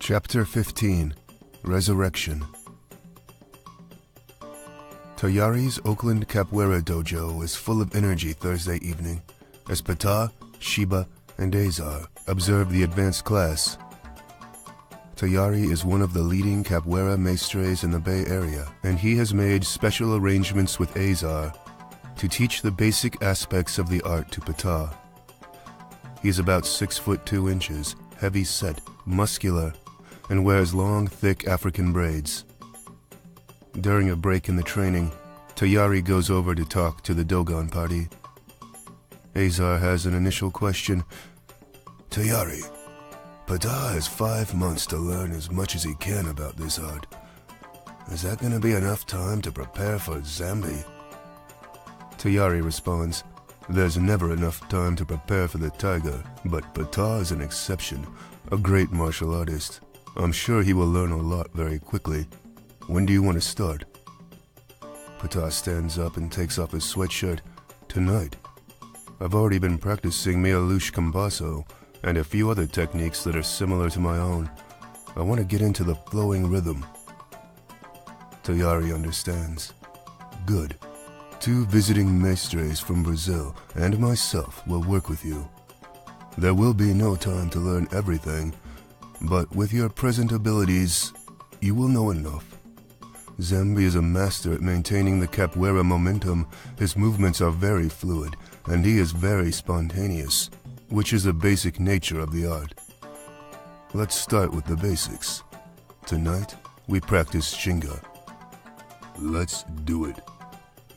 Chapter 15, Resurrection. Tayari's Oakland Capoeira dojo is full of energy Thursday evening as Pata, Sheba, and Azar observe the advanced class. Tayari is one of the leading capoeira maestres in the Bay Area, and he has made special arrangements with Azar to teach the basic aspects of the art to Pata. He is about 6'2", heavy set, muscular, and wears long, thick African braids. During a break in the training, Tayari goes over to talk to the Dogon party. Azar has an initial question. Tayari, Pata has 5 months to learn as much as he can about this art. Is that going to be enough time to prepare for Zambi? Tayari responds, "There's never enough time to prepare for the tiger, but Pata is an exception, a great martial artist. I'm sure he will learn a lot very quickly. When do you want to start?" Pata stands up and takes off his sweatshirt. "Tonight. I've already been practicing Mealush Kambaso and a few other techniques that are similar to my own. I want to get into the flowing rhythm." Tayari understands. "Good. 2 visiting maestres from Brazil and myself will work with you. There will be no time to learn everything, but with your present abilities, you will know enough. Zambi is a master at maintaining the capoeira momentum. His movements are very fluid, and he is very spontaneous, which is the basic nature of the art. Let's start with the basics. Tonight, we practice Shinga." "Let's do it."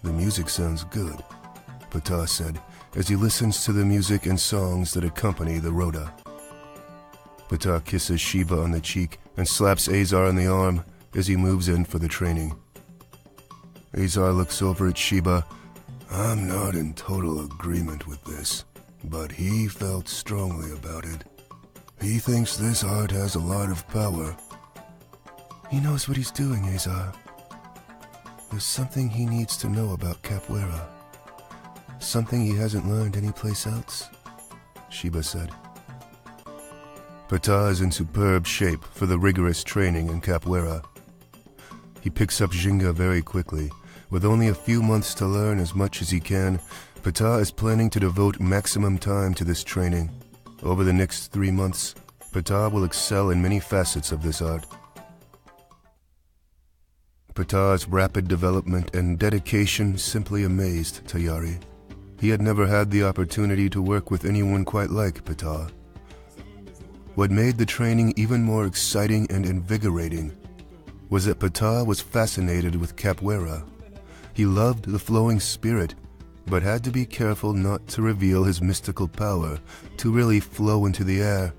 "The music sounds good," Pata said, as he listens to the music and songs that accompany the Rhoda. Pata kisses Sheba on the cheek and slaps Azar on the arm as he moves in for the training. Azar looks over at Sheba. "I'm not in total agreement with this, but he felt strongly about it. He thinks this art has a lot of power." "He knows what he's doing, Azar. There's something he needs to know about capoeira. Something he hasn't learned anyplace else," Sheba said. Pata is in superb shape for the rigorous training in capoeira. He picks up Ginga very quickly. With only a few months to learn as much as he can, Pata is planning to devote maximum time to this training. Over the next 3 months, Pata will excel in many facets of this art. Pata's rapid development and dedication simply amazed Tayari. He had never had the opportunity to work with anyone quite like Pata. What made the training even more exciting and invigorating was that Pata was fascinated with capoeira. He loved the flowing spirit, but had to be careful not to reveal his mystical power, to really flow into the air.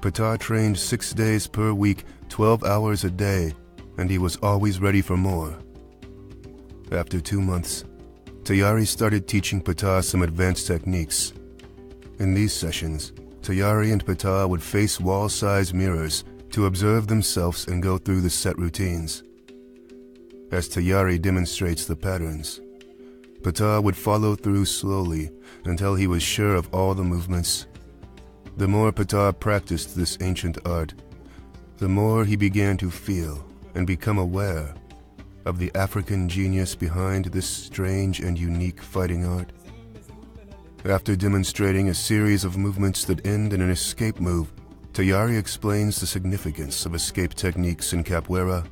Pata trained 6 days per week, 12 hours a day, and he was always ready for more. After 2 months, Tayari started teaching Pata some advanced techniques. In these sessions, Tayari and Pata would face wall-size mirrors to observe themselves and go through the set routines. As Tayari demonstrates the patterns, Pata would follow through slowly until he was sure of all the movements. The more Pata practiced this ancient art, the more he began to feel and become aware of the African genius behind this strange and unique fighting art. After demonstrating a series of movements that end in an escape move, Tayari explains the significance of escape techniques in capoeira.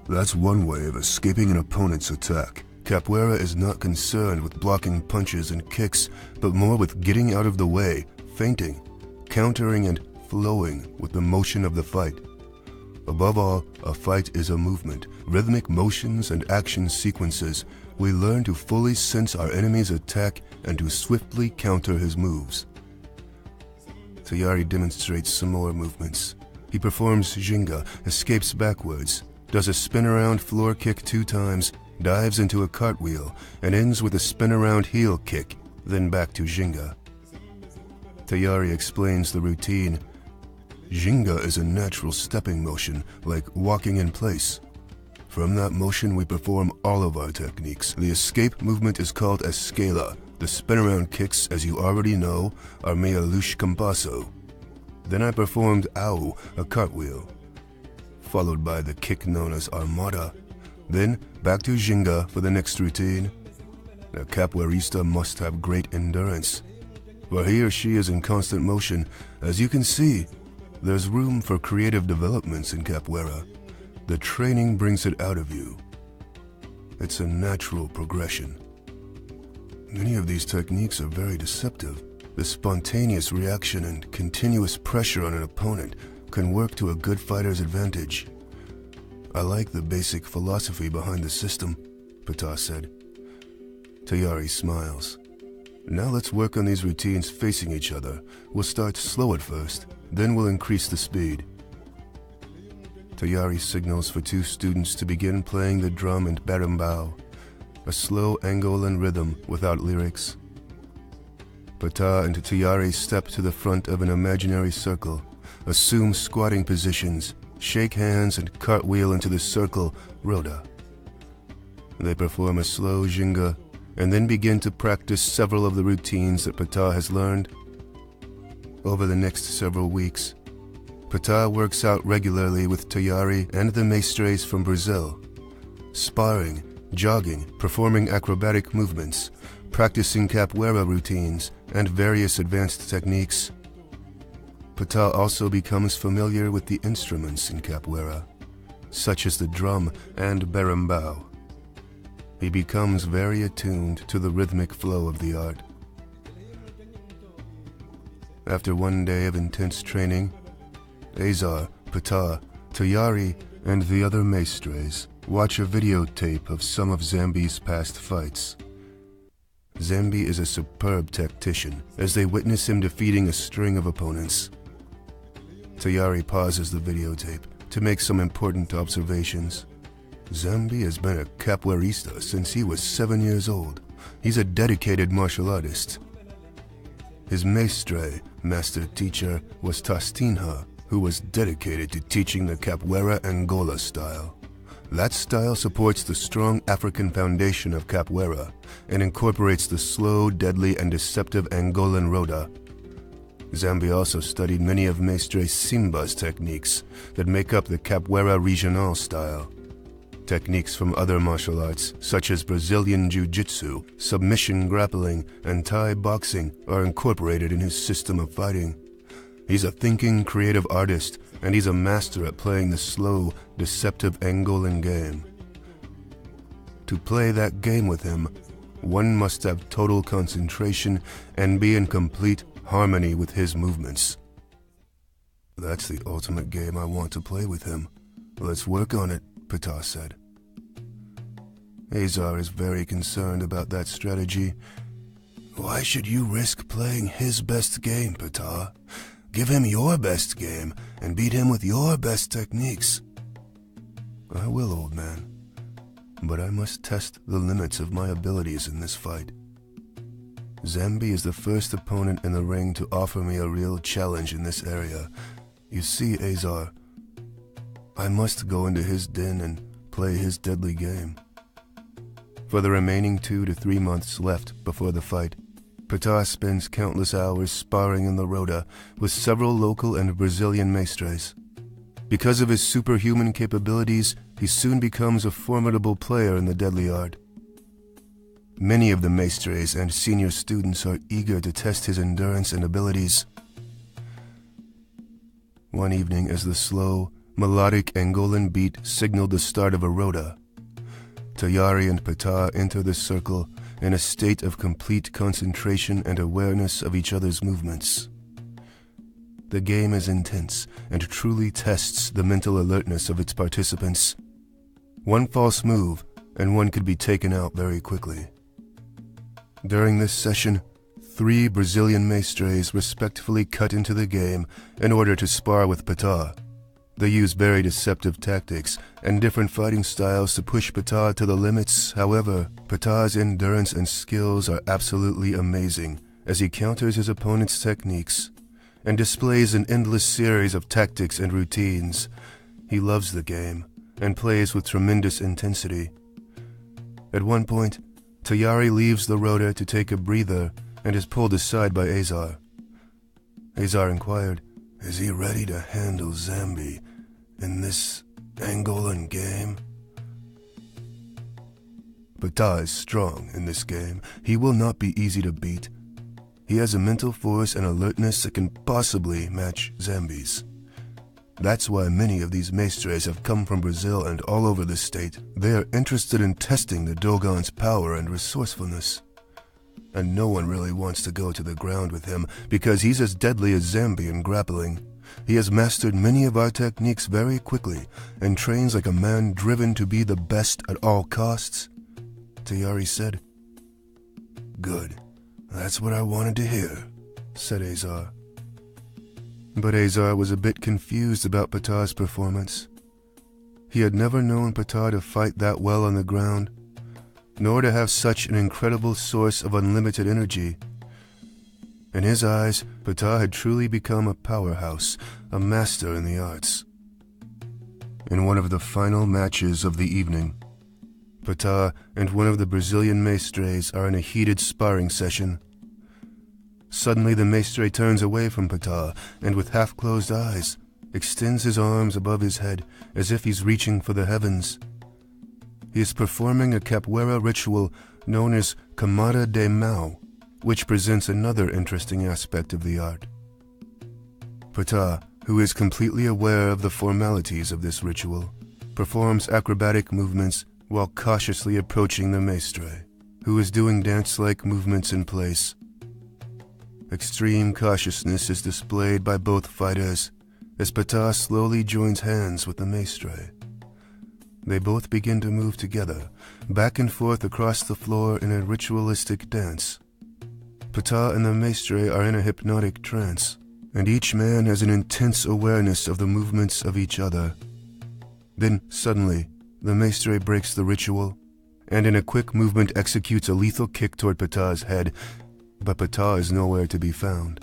"That's one way of escaping an opponent's attack. Capoeira is not concerned with blocking punches and kicks, but more with getting out of the way, feinting, countering, and flowing with the motion of the fight. Above all, a fight is a movement, rhythmic motions and action sequences. We learn to fully sense our enemy's attack and to swiftly counter his moves." Tayari demonstrates some more movements. He performs Ginga, escapes backwards, does a spin-around floor kick 2 times, dives into a cartwheel, and ends with a spin-around heel kick, then back to Ginga. Tayari explains the routine. "Ginga is a natural stepping motion, like walking in place. From that motion we perform all of our techniques. The escape movement is called escala. The spin-around kicks, as you already know, are Mealush Kambaso. Then I performed Au, a cartwheel, followed by the kick known as Armada. Then back to Ginga for the next routine. A capoeirista must have great endurance, for he or she is in constant motion. As you can see, there's room for creative developments in capoeira. The training brings it out of you. It's a natural progression. Many of these techniques are very deceptive. The spontaneous reaction and continuous pressure on an opponent can work to a good fighter's advantage. I like the basic philosophy behind the system, Ptah said. Tayari smiles. Now let's work on these routines facing each other. We'll start slow at first, then we'll increase the speed. Tayari signals for two students to begin playing the drum and berimbau, a slow Angolan rhythm without lyrics. Ptah and Tayari step to the front of an imaginary circle, assume squatting positions, shake hands and cartwheel into the circle, Rhoda. They perform a slow Ginga and then begin to practice several of the routines that Ptah has learned. Over the next several weeks, Ptah works out regularly with Tayari and the mestres from Brazil, sparring, jogging, performing acrobatic movements, practicing capoeira routines, and various advanced techniques. Ptah also becomes familiar with the instruments in capoeira, such as the drum and berimbau. He becomes very attuned to the rhythmic flow of the art. After one day of intense training, Azar, Ptah, Tayari, and the other mestres watch a videotape of some of Zambi's past fights. Zambi is a superb tactician as they witness him defeating a string of opponents. Tayari pauses the videotape to make some important observations. Zambi has been a capoeirista since he was 7 years old. He's a dedicated martial artist. His mestre, master teacher, was Tastinha, who was dedicated to teaching the capoeira Angola style. That style supports the strong African foundation of capoeira and incorporates the slow, deadly, and deceptive Angolan Rhoda. Zambi also studied many of Mestre Simba's techniques that make up the capoeira regional style. Techniques from other martial arts, such as Brazilian Jiu-Jitsu, submission grappling, and Thai boxing, are incorporated in his system of fighting. He's a thinking, creative artist, and he's a master at playing the slow, deceptive Angolan game. To play that game with him, one must have total concentration and be in complete harmony with his movements. That's the ultimate game I want to play with him. Let's work on it, Ptah said. Azar is very concerned about that strategy. Why should you risk playing his best game, Ptah? Give him your best game and beat him with your best techniques. I will, old man, but I must test the limits of my abilities in this fight. Zambi is the first opponent in the ring to offer me a real challenge in this area. You see, Azar, I must go into his den and play his deadly game. For the remaining 2 to 3 months left before the fight, Ptah spends countless hours sparring in the Rhoda with several local and Brazilian mestres. Because of his superhuman capabilities, he soon becomes a formidable player in the deadly art. Many of the mestres and senior students are eager to test his endurance and abilities. One evening, as the slow, melodic Angolan beat signaled the start of a Rhoda, Tayari and Ptah enter the circle in a state of complete concentration and awareness of each other's movements. The game is intense and truly tests the mental alertness of its participants. One false move and one could be taken out very quickly. During this session, 3 Brazilian mestres respectfully cut into the game in order to spar with Ptah. They use very deceptive tactics and different fighting styles to push Ptah to the limits. However, Ptah's endurance and skills are absolutely amazing as he counters his opponent's techniques and displays an endless series of tactics and routines. He loves the game and plays with tremendous intensity. At one point, Tayari leaves the Rhoda to take a breather and is pulled aside by Azar. Azar inquired, Is he ready to handle Zambi in this Angolan game? Ptah is strong in this game. He will not be easy to beat. He has a mental force and alertness that can possibly match Zambi's. That's why many of these mestres have come from Brazil and all over the state. They are interested in testing the Dogon's power and resourcefulness. And no one really wants to go to the ground with him because he's as deadly as Zambi in grappling. He has mastered many of our techniques very quickly and trains like a man driven to be the best at all costs, Tayari said. Good. That's what I wanted to hear, said Azar. But Azar was a bit confused about Ptah's performance. He had never known Ptah to fight that well on the ground, nor to have such an incredible source of unlimited energy. In his eyes, Ptah had truly become a powerhouse, a master in the arts. In one of the final matches of the evening, Ptah and one of the Brazilian mestres are in a heated sparring session. Suddenly the mestre turns away from Ptah and with half-closed eyes extends his arms above his head as if he's reaching for the heavens. He is performing a capoeira ritual known as Camada de Mau, which presents another interesting aspect of the art. Ptah, who is completely aware of the formalities of this ritual, performs acrobatic movements while cautiously approaching the mestre, who is doing dance-like movements in place. Extreme cautiousness is displayed by both fighters as Ptah slowly joins hands with the mestre. They both begin to move together, back and forth across the floor in a ritualistic dance. Ptah and the mestre are in a hypnotic trance, and each man has an intense awareness of the movements of each other. Then, suddenly, the mestre breaks the ritual, and in a quick movement executes a lethal kick toward Ptah's head, but Ptah is nowhere to be found.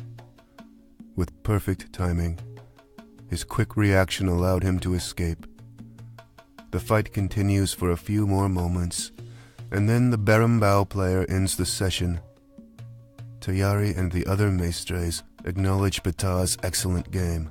With perfect timing, his quick reaction allowed him to escape. The fight continues for a few more moments, and then the berimbau player ends the session. Tayari and the other mestres acknowledge Ptah's excellent game.